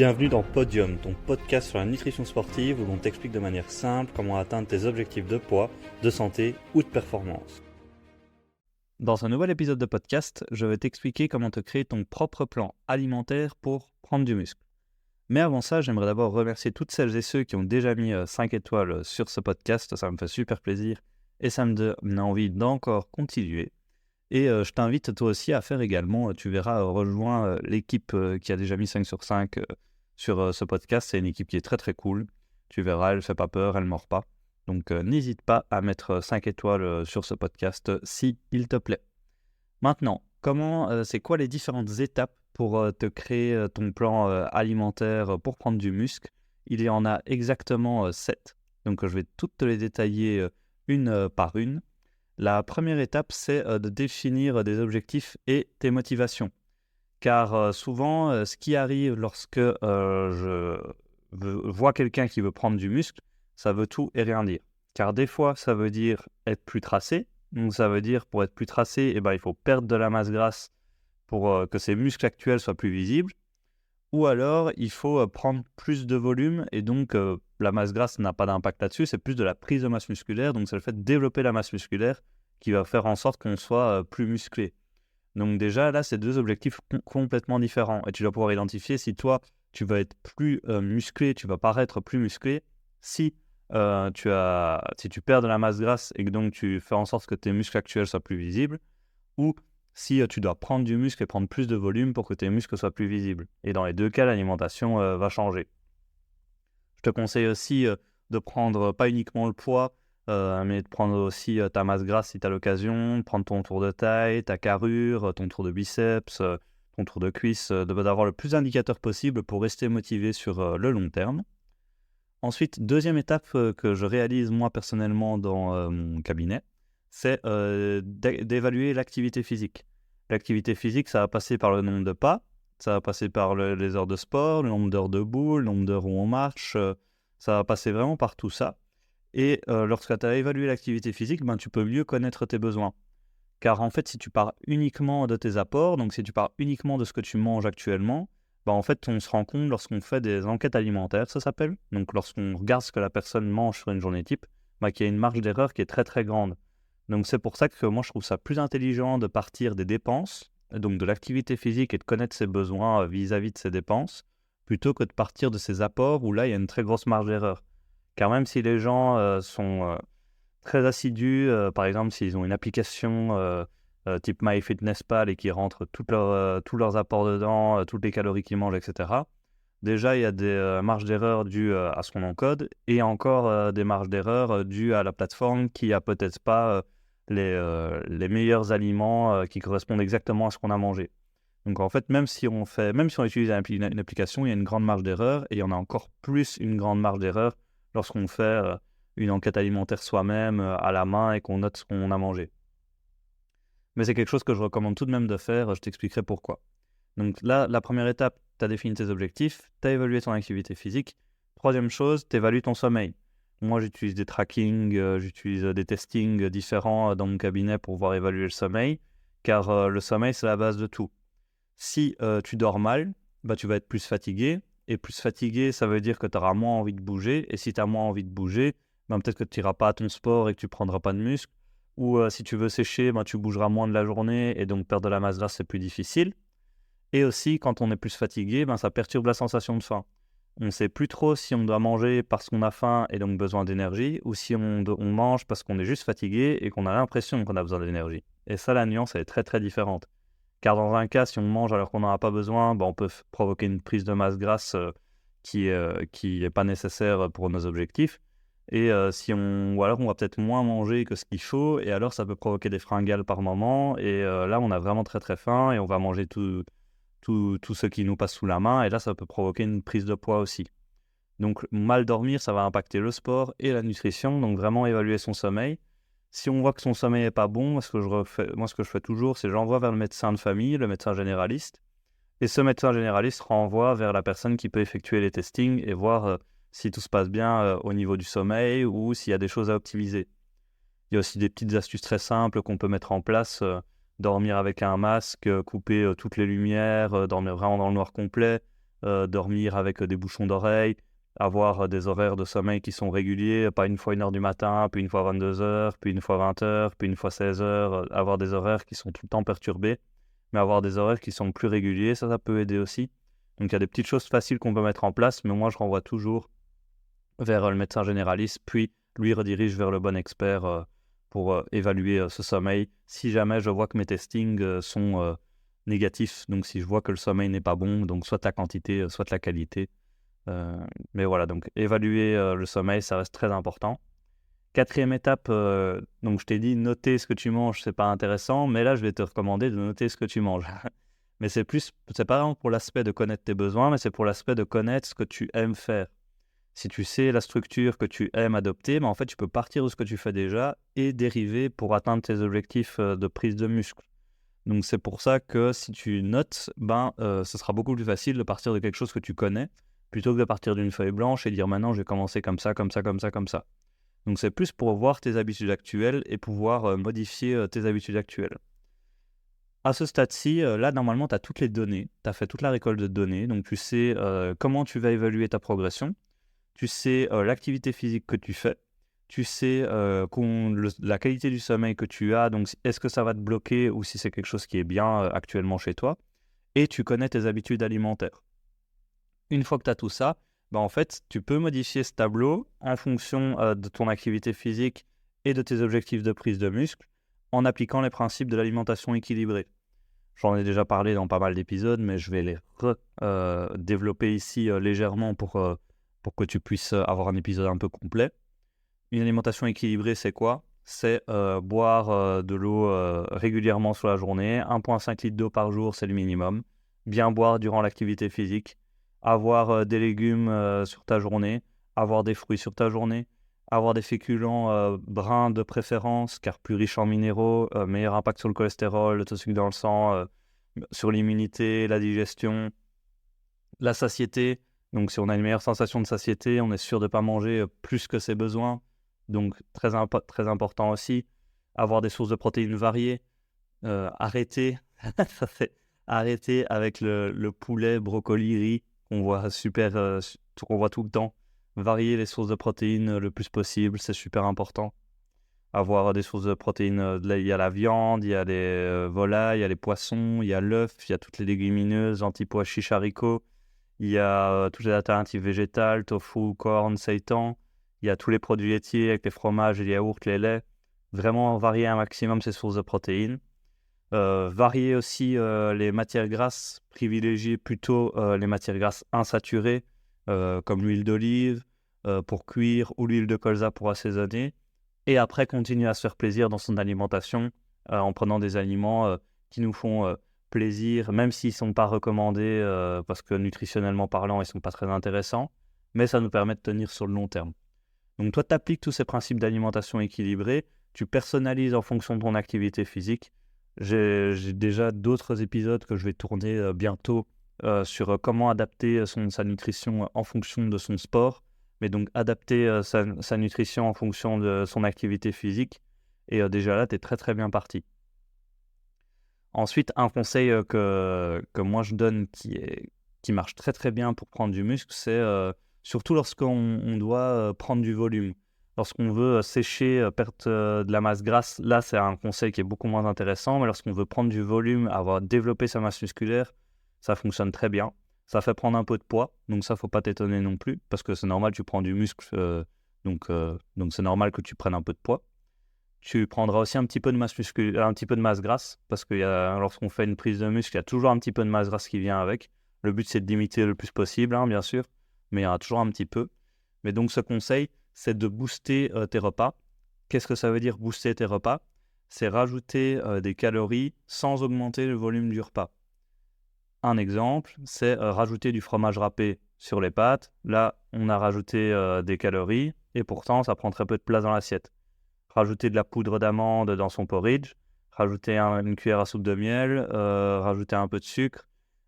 Bienvenue dans Podium, ton podcast sur la nutrition sportive où l'on t'explique de manière simple comment atteindre tes objectifs de poids, de santé ou de performance. Dans ce nouvel épisode de podcast, je vais t'expliquer comment te créer ton propre plan alimentaire pour prendre du muscle. Mais avant ça, j'aimerais d'abord remercier toutes celles et ceux qui ont déjà mis 5 étoiles sur ce podcast, ça me fait super plaisir et ça me donne envie d'encore continuer. Et je t'invite toi aussi à faire également, tu verras, rejoins l'équipe qui a déjà mis 5 sur 5 sur ce podcast. C'est une équipe qui est très très cool. Tu verras, elle ne fait pas peur, elle ne mord pas. Donc n'hésite pas à mettre 5 étoiles sur ce podcast s'il te plaît. Maintenant, c'est quoi les différentes étapes pour te créer ton plan alimentaire pour prendre du muscle? Il y en a exactement 7. Donc je vais toutes te les détailler une par une. La première étape, c'est de définir des objectifs et tes motivations. Car souvent, ce qui arrive lorsque je vois quelqu'un qui veut prendre du muscle, ça veut tout et rien dire. Car des fois, ça veut dire être plus tracé. Donc ça veut dire, pour être plus tracé, il faut perdre de la masse grasse pour que ses muscles actuels soient plus visibles. Ou alors, il faut prendre plus de volume et donc la masse grasse n'a pas d'impact là-dessus, c'est plus de la prise de masse musculaire, donc c'est le fait de développer la masse musculaire qui va faire en sorte qu'on soit plus musclé. Donc déjà, là, c'est deux objectifs complètement différents et tu dois pouvoir identifier si toi, tu vas être plus musclé, tu vas paraître plus musclé si tu perds de la masse grasse et que donc tu fais en sorte que tes muscles actuels soient plus visibles, ou si tu dois prendre du muscle et prendre plus de volume pour que tes muscles soient plus visibles. Et dans les deux cas, l'alimentation va changer. Je te conseille aussi de prendre pas uniquement le poids, mais de prendre aussi ta masse grasse si tu as l'occasion, de prendre ton tour de taille, ta carrure, ton tour de biceps, ton tour de cuisse, d'avoir le plus d'indicateurs possible pour rester motivé sur le long terme. Ensuite, deuxième étape que je réalise moi personnellement dans mon cabinet, c'est d'évaluer l'activité physique. L'activité physique, ça va passer par le nombre de pas, ça va passer par les heures de sport, le nombre d'heures debout, le nombre d'heures où on marche, ça va passer vraiment par tout ça. Et lorsque tu as évalué l'activité physique, tu peux mieux connaître tes besoins. Car en fait, si tu pars uniquement de tes apports, donc si tu pars uniquement de ce que tu manges actuellement, en fait, on se rend compte lorsqu'on fait des enquêtes alimentaires, ça s'appelle. Donc lorsqu'on regarde ce que la personne mange sur une journée type, qu'il y a une marge d'erreur qui est très très grande. Donc c'est pour ça que moi je trouve ça plus intelligent de partir des dépenses, donc de l'activité physique et de connaître ses besoins vis-à-vis de ses dépenses, plutôt que de partir de ses apports où là il y a une très grosse marge d'erreur. Car même si les gens sont très assidus, par exemple s'ils ont une application type MyFitnessPal et qui rentrent tous leurs apports dedans, toutes les calories qu'ils mangent, etc. Déjà, il y a des marges d'erreur dues à ce qu'on encode et encore des marges d'erreur dues à la plateforme qui a peut-être pas les meilleurs aliments qui correspondent exactement à ce qu'on a mangé. Donc en fait, même si on utilise une application, il y a une grande marge d'erreur et il y en a encore plus une grande marge d'erreur lorsqu'on fait une enquête alimentaire soi-même à la main et qu'on note ce qu'on a mangé. Mais c'est quelque chose que je recommande tout de même de faire, je t'expliquerai pourquoi. Donc là, la première étape, tu as défini tes objectifs, tu as évalué ton activité physique. Troisième chose, tu évalues ton sommeil. Moi, j'utilise des trackings, j'utilise des testings différents dans mon cabinet pour pouvoir évaluer le sommeil, car le sommeil, c'est la base de tout. Si tu dors mal, tu vas être plus fatigué, et plus fatigué, ça veut dire que tu auras moins envie de bouger, et si tu as moins envie de bouger, peut-être que tu n'iras pas à ton sport et que tu ne prendras pas de muscle, ou si tu veux sécher, tu bougeras moins de la journée, et donc perdre de la masse grasse, c'est plus difficile. Et aussi, quand on est plus fatigué, ça perturbe la sensation de faim. On ne sait plus trop si on doit manger parce qu'on a faim et donc besoin d'énergie, ou si on mange parce qu'on est juste fatigué et qu'on a l'impression qu'on a besoin d'énergie. Et ça, la nuance, elle est très très différente. Car dans un cas, si on mange alors qu'on n'en a pas besoin, on peut provoquer une prise de masse grasse qui est pas nécessaire pour nos objectifs. Et ou alors on va peut-être moins manger que ce qu'il faut, et alors ça peut provoquer des fringales par moment. Et là, on a vraiment très très faim et on va manger tout ce qui nous passe sous la main, et là, ça peut provoquer une prise de poids aussi. Donc, mal dormir, ça va impacter le sport et la nutrition, donc vraiment évaluer son sommeil. Si on voit que son sommeil n'est pas bon, ce que je fais toujours, c'est j'envoie vers le médecin de famille, le médecin généraliste, et ce médecin généraliste renvoie vers la personne qui peut effectuer les testings et voir si tout se passe bien au niveau du sommeil ou s'il y a des choses à optimiser. Il y a aussi des petites astuces très simples qu'on peut mettre en place, dormir avec un masque, couper toutes les lumières, dormir vraiment dans le noir complet, dormir avec des bouchons d'oreilles, avoir des horaires de sommeil qui sont réguliers, pas une fois 1h du matin, puis une fois 22h, puis une fois 20h, puis une fois 16h, avoir des horaires qui sont tout le temps perturbés, mais avoir des horaires qui sont plus réguliers, ça peut aider aussi. Donc il y a des petites choses faciles qu'on peut mettre en place, mais moi je renvoie toujours vers le médecin généraliste, puis lui redirige vers le bon expert pour évaluer ce sommeil. Si jamais je vois que mes testings sont négatifs, donc si je vois que le sommeil n'est pas bon, donc soit la quantité, soit la qualité. Mais voilà, donc évaluer le sommeil, ça reste très important. 4e étape, donc je t'ai dit, noter ce que tu manges, c'est pas intéressant, mais là, je vais te recommander de noter ce que tu manges. Mais c'est pas vraiment pour l'aspect de connaître tes besoins, mais c'est pour l'aspect de connaître ce que tu aimes faire. Si tu sais la structure que tu aimes adopter, en fait, tu peux partir de ce que tu fais déjà et dériver pour atteindre tes objectifs de prise de muscle. Donc, c'est pour ça que si tu notes, ce sera beaucoup plus facile de partir de quelque chose que tu connais plutôt que de partir d'une feuille blanche et dire maintenant, je vais commencer comme ça, comme ça, comme ça, comme ça. Donc, c'est plus pour voir tes habitudes actuelles et pouvoir modifier tes habitudes actuelles. À ce stade-ci, là, normalement, tu as toutes les données. Tu as fait toute la récolte de données. Donc, tu sais comment tu vas évaluer ta progression. Tu sais l'activité physique que tu fais, tu sais la qualité du sommeil que tu as, donc est-ce que ça va te bloquer ou si c'est quelque chose qui est bien actuellement chez toi, et tu connais tes habitudes alimentaires. Une fois que tu as tout ça, en fait, tu peux modifier ce tableau en fonction de ton activité physique et de tes objectifs de prise de muscle en appliquant les principes de l'alimentation équilibrée. J'en ai déjà parlé dans pas mal d'épisodes, mais je vais les développer ici légèrement pour que tu puisses avoir un épisode un peu complet. Une alimentation équilibrée, c'est quoi ? C'est boire de l'eau régulièrement sur la journée. 1,5 litre d'eau par jour, c'est le minimum. Bien boire durant l'activité physique. Avoir des légumes sur ta journée. Avoir des fruits sur ta journée. Avoir des féculents bruns de préférence, car plus riches en minéraux, meilleur impact sur le cholestérol, le taux de sucre dans le sang, sur l'immunité, la digestion, la satiété. Donc, si on a une meilleure sensation de satiété, on est sûr de ne pas manger plus que ses besoins. Donc, très important aussi. Avoir des sources de protéines variées. Arrêter avec le poulet, brocoli, riz qu'on voit qu'on voit tout le temps. Varier les sources de protéines le plus possible, c'est super important. Avoir des sources de protéines, il y a la viande, il y a les volailles, il y a les poissons, il y a l'œuf, il y a toutes les légumineuses, antipois chiches, haricots. Il y a toutes les alternatives végétales, tofu, corn, seitan. Il y a tous les produits laitiers avec les fromages, les yaourts, les laits. Vraiment varier un maximum ces sources de protéines. Varier aussi les matières grasses, privilégier plutôt les matières grasses insaturées, comme l'huile d'olive pour cuire ou l'huile de colza pour assaisonner. Et après, continuer à se faire plaisir dans son alimentation en prenant des aliments qui nous font plaisir, même s'ils ne sont pas recommandés parce que nutritionnellement parlant, ils ne sont pas très intéressants, mais ça nous permet de tenir sur le long terme. Donc toi, tu appliques tous ces principes d'alimentation équilibrée, tu personnalises en fonction de ton activité physique. J'ai déjà d'autres épisodes que je vais tourner bientôt sur comment adapter sa nutrition en fonction de son sport, mais donc adapter sa nutrition en fonction de son activité physique. Et déjà là, tu es très très bien parti. Ensuite, un conseil que moi je donne qui marche très très bien pour prendre du muscle, c'est surtout lorsqu'on doit prendre du volume. Lorsqu'on veut sécher, perdre de la masse grasse, là c'est un conseil qui est beaucoup moins intéressant, mais lorsqu'on veut prendre du volume, avoir développé sa masse musculaire, ça fonctionne très bien. Ça fait prendre un peu de poids, donc ça faut pas t'étonner non plus, parce que c'est normal, tu prends du muscle, donc c'est normal que tu prennes un peu de poids. Tu prendras aussi un petit peu de masse un petit peu de masse grasse, parce que lorsqu'on fait une prise de muscle, il y a toujours un petit peu de masse grasse qui vient avec. Le but, c'est de limiter le plus possible, bien sûr, mais il y en a toujours un petit peu. Mais donc, ce conseil, c'est de booster tes repas. Qu'est-ce que ça veut dire booster tes repas ? C'est rajouter des calories sans augmenter le volume du repas. Un exemple, c'est rajouter du fromage râpé sur les pâtes. Là, on a rajouté des calories, et pourtant, ça prend très peu de place dans l'assiette. Rajouter de la poudre d'amande dans son porridge, rajouter une cuillère à soupe de miel, rajouter un peu de sucre,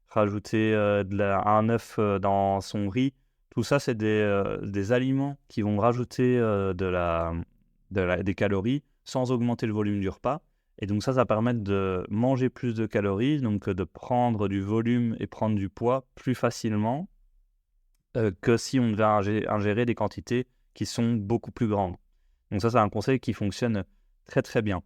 rajouter un œuf dans son riz. Tout ça, c'est des aliments qui vont rajouter des calories sans augmenter le volume du repas. Et donc ça permet de manger plus de calories, donc de prendre du volume et prendre du poids plus facilement que si on devait ingérer des quantités qui sont beaucoup plus grandes. Donc ça, c'est un conseil qui fonctionne très très bien.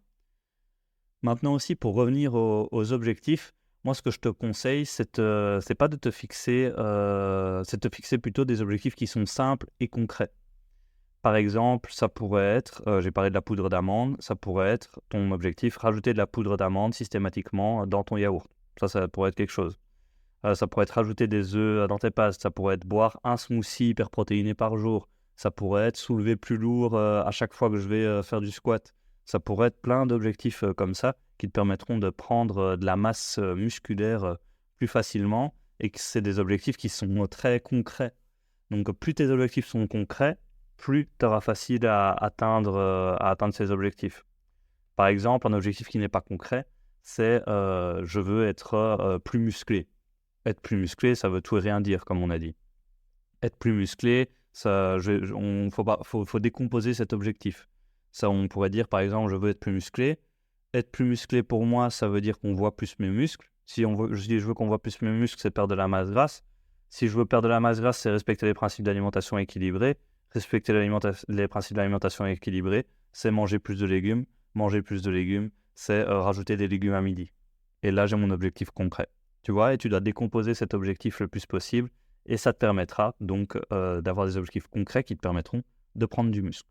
Maintenant aussi, pour revenir aux objectifs, moi ce que je te conseille, c'est pas de te fixer, c'est de te fixer plutôt des objectifs qui sont simples et concrets. Par exemple, ça pourrait être, j'ai parlé de la poudre d'amande, ça pourrait être ton objectif, rajouter de la poudre d'amande systématiquement dans ton yaourt. Ça pourrait être quelque chose. Ça pourrait être rajouter des œufs dans tes pastes, ça pourrait être boire un smoothie hyperprotéiné par jour, ça pourrait être soulever plus lourd à chaque fois que je vais faire du squat. Ça pourrait être plein d'objectifs comme ça qui te permettront de prendre de la masse musculaire plus facilement et que c'est des objectifs qui sont très concrets. Donc plus tes objectifs sont concrets, plus tu auras facile à atteindre ces objectifs. Par exemple, un objectif qui n'est pas concret, c'est je veux être plus musclé. Être plus musclé, ça veut tout et rien dire, comme on a dit. Être plus musclé, faut décomposer cet objectif. Ça, on pourrait dire, par exemple, je veux être plus musclé. Être plus musclé, pour moi, ça veut dire qu'on voit plus mes muscles. Si je veux qu'on voit plus mes muscles, c'est perdre de la masse grasse. Si je veux perdre de la masse grasse, c'est respecter les principes d'alimentation équilibrée. Respecter les principes d'alimentation équilibrée, c'est manger plus de légumes. Manger plus de légumes, c'est rajouter des légumes à midi. Et là, j'ai mon objectif concret. Tu vois, et tu dois décomposer cet objectif le plus possible. Et ça te permettra donc d'avoir des objectifs concrets qui te permettront de prendre du muscle.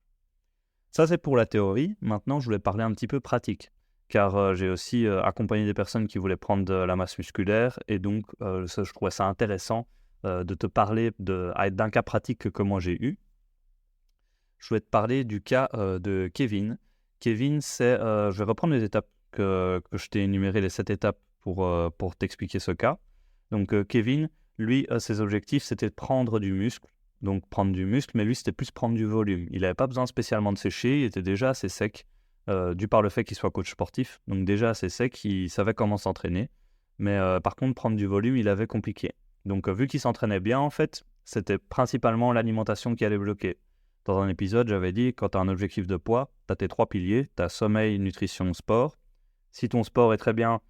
Ça, c'est pour la théorie. Maintenant, je voulais parler un petit peu pratique. Car j'ai aussi accompagné des personnes qui voulaient prendre de la masse musculaire. Et donc, je trouvais ça intéressant de te parler d'un cas pratique que moi j'ai eu. Je voulais te parler du cas de Kevin. Kevin, je vais reprendre les étapes que je t'ai énumérées, les 7 étapes pour t'expliquer ce cas. Donc Kevin, lui, ses objectifs, c'était de prendre du muscle. Donc prendre du muscle, mais lui, c'était plus prendre du volume. Il n'avait pas besoin spécialement de sécher, il était déjà assez sec, dû par le fait qu'il soit coach sportif. Donc déjà assez sec, il savait comment s'entraîner. Mais par contre, prendre du volume, il avait compliqué. Donc vu qu'il s'entraînait bien, en fait, c'était principalement l'alimentation qui allait bloquer. Dans un épisode, j'avais dit, quand tu as un objectif de poids, tu as tes 3 piliers, tu as sommeil, nutrition, sport. Si ton sport est très bien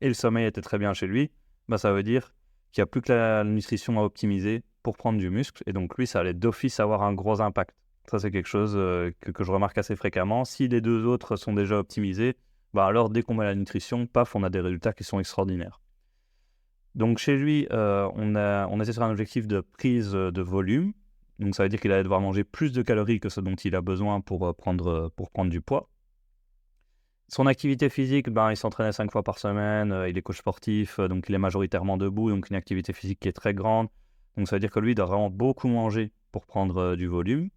et le sommeil était très bien chez lui, bah ça veut dire qu'il n'y a plus que la nutrition à optimiser pour prendre du muscle. Et donc lui, ça allait d'office avoir un gros impact. Ça, c'est quelque chose que je remarque assez fréquemment. Si les deux autres sont déjà optimisés, bah alors dès qu'on met la nutrition, paf, on a des résultats qui sont extraordinaires. Donc chez lui, on était sur un objectif de prise de volume. Donc ça veut dire qu'il allait devoir manger plus de calories que ce dont il a besoin pour prendre du poids. Son activité physique, il s'entraînait 5 fois par semaine, il est coach sportif, donc il est majoritairement debout, donc une activité physique qui est très grande. Donc ça veut dire que lui, il doit vraiment beaucoup manger pour prendre du volume.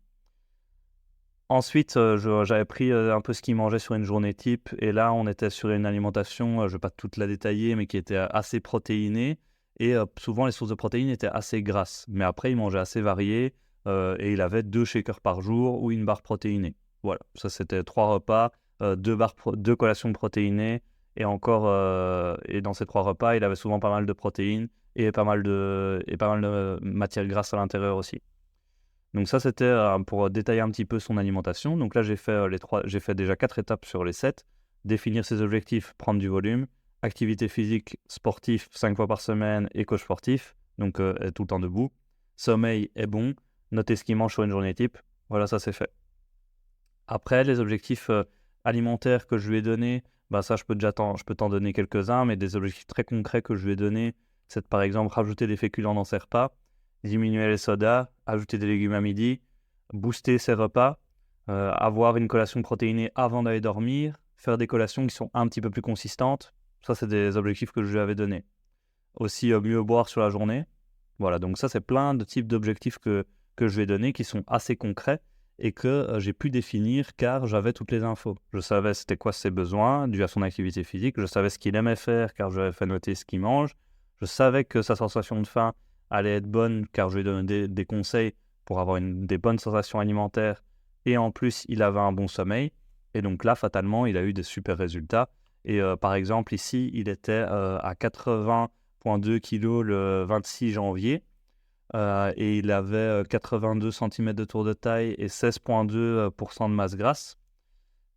Ensuite, j'avais pris un peu ce qu'il mangeait sur une journée type, et là, on était sur une alimentation, je ne vais pas toute la détailler, mais qui était assez protéinée, et souvent les sources de protéines étaient assez grasses. Mais après, il mangeait assez varié, et il avait 2 shakers par jour ou une barre protéinée. Voilà, ça c'était 3 repas, 2 collations protéinées, et encore, et dans ces 3 repas, il avait souvent pas mal de protéines et pas mal de matières grasses à l'intérieur aussi. Donc ça, c'était pour détailler un petit peu son alimentation. Donc là, j'ai fait déjà 4 étapes sur les 7. Définir ses objectifs, prendre du volume, activité physique, sportif 5 fois par semaine et coach sportif, donc être tout le temps debout. Sommeil est bon, noter ce qu'il mange sur une journée type. Voilà, ça c'est fait. Après, les objectifs alimentaires que je lui ai donnés, ça je peux t'en donner quelques-uns, mais des objectifs très concrets que je lui ai donnés, c'est par exemple rajouter des féculents dans ses repas, diminuer les sodas, ajouter des légumes à midi, booster ses repas, avoir une collation protéinée avant d'aller dormir, faire des collations qui sont un petit peu plus consistantes. Ça, c'est des objectifs que je lui avais donnés. Aussi, mieux boire sur la journée. Voilà, donc ça, c'est plein de types d'objectifs que je lui ai donnés qui sont assez concrets et que j'ai pu définir car j'avais toutes les infos. Je savais c'était quoi ses besoins dû à son activité physique. Je savais ce qu'il aimait faire car je lui avais fait noter ce qu'il mange. Je savais que sa sensation de faim allait être bonne car je lui ai donné des conseils pour avoir des bonnes sensations alimentaires et en plus il avait un bon sommeil et donc là fatalement il a eu des super résultats et par exemple ici il était à 80,2 kg le 26 janvier et il avait 82 cm de tour de taille et 16,2% de masse grasse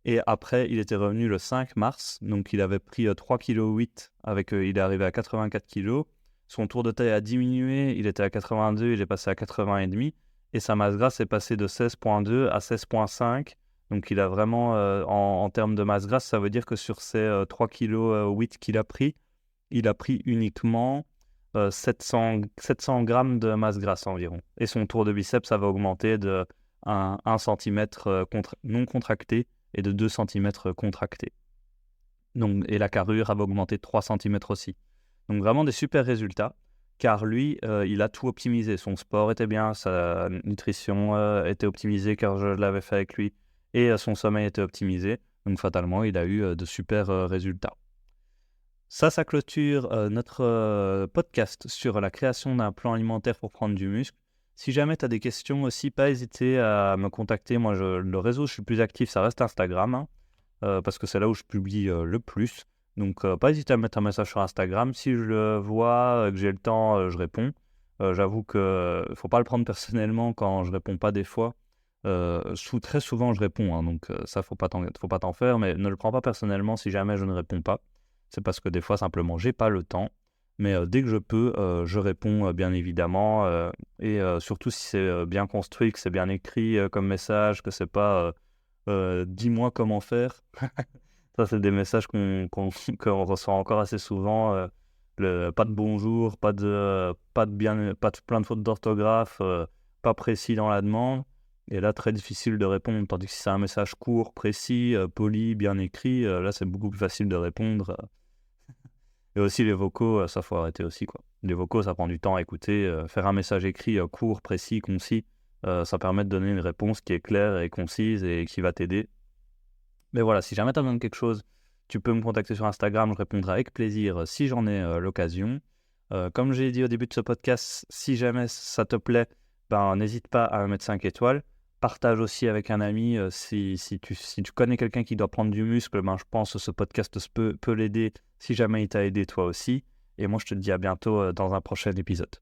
Et après, il était revenu le 5 mars, donc il avait pris 3,8 kg, il est arrivé à 84 kg. Son tour de taille a diminué, il était à 82, il est passé à 80,5. Et sa masse grasse est passée de 16,2 à 16,5. Donc il a vraiment, en termes de masse grasse, ça veut dire que sur ces 3,8 kg qu'il a pris, il a pris uniquement 700 grammes de masse grasse environ. Et son tour de biceps, ça va augmenter de 1 cm non contracté et de 2 cm contracté. Donc, et la carrure avait augmenté de 3 cm aussi. Donc vraiment des super résultats, car lui, il a tout optimisé. Son sport était bien, sa nutrition était optimisée car je l'avais fait avec lui, et son sommeil était optimisé. Donc fatalement, il a eu de super résultats. Ça clôture notre podcast sur la création d'un plan alimentaire pour prendre du muscle. Si jamais tu as des questions aussi, pas hésiter à me contacter. Moi, le réseau où je suis plus actif, ça reste Instagram, parce que c'est là où je publie le plus. Donc, pas hésiter à mettre un message sur Instagram. Si je le vois, que j'ai le temps, je réponds. J'avoue qu'il ne faut pas le prendre personnellement quand je ne réponds pas des fois. Très souvent, je réponds, donc ça, faut pas t'en faire, mais ne le prends pas personnellement si jamais je ne réponds pas. C'est parce que des fois, simplement, j'ai pas le temps. Mais dès que je peux, je réponds bien évidemment. Et surtout si c'est bien construit, que c'est bien écrit comme message, que c'est pas dis-moi comment faire. Ça, c'est des messages qu'on reçoit encore assez souvent. Pas de bonjour, pas de plein de fautes d'orthographe, pas précis dans la demande. Et là, très difficile de répondre. Tandis que si c'est un message court, précis, poli, bien écrit, là, c'est beaucoup plus facile de répondre. Et aussi les vocaux, ça faut arrêter aussi, quoi. Les vocaux, ça prend du temps à écouter. Faire un message écrit court, précis, concis, ça permet de donner une réponse qui est claire et concise et qui va t'aider. Mais voilà, si jamais tu as besoin de quelque chose, tu peux me contacter sur Instagram, je répondrai avec plaisir si j'en ai l'occasion. Comme j'ai dit au début de ce podcast, si jamais ça te plaît, n'hésite pas à mettre 5 étoiles. Partage aussi avec un ami. Si tu connais quelqu'un qui doit prendre du muscle, je pense que ce podcast peut l'aider si jamais il t'a aidé toi aussi. Et moi, je te dis à bientôt dans un prochain épisode.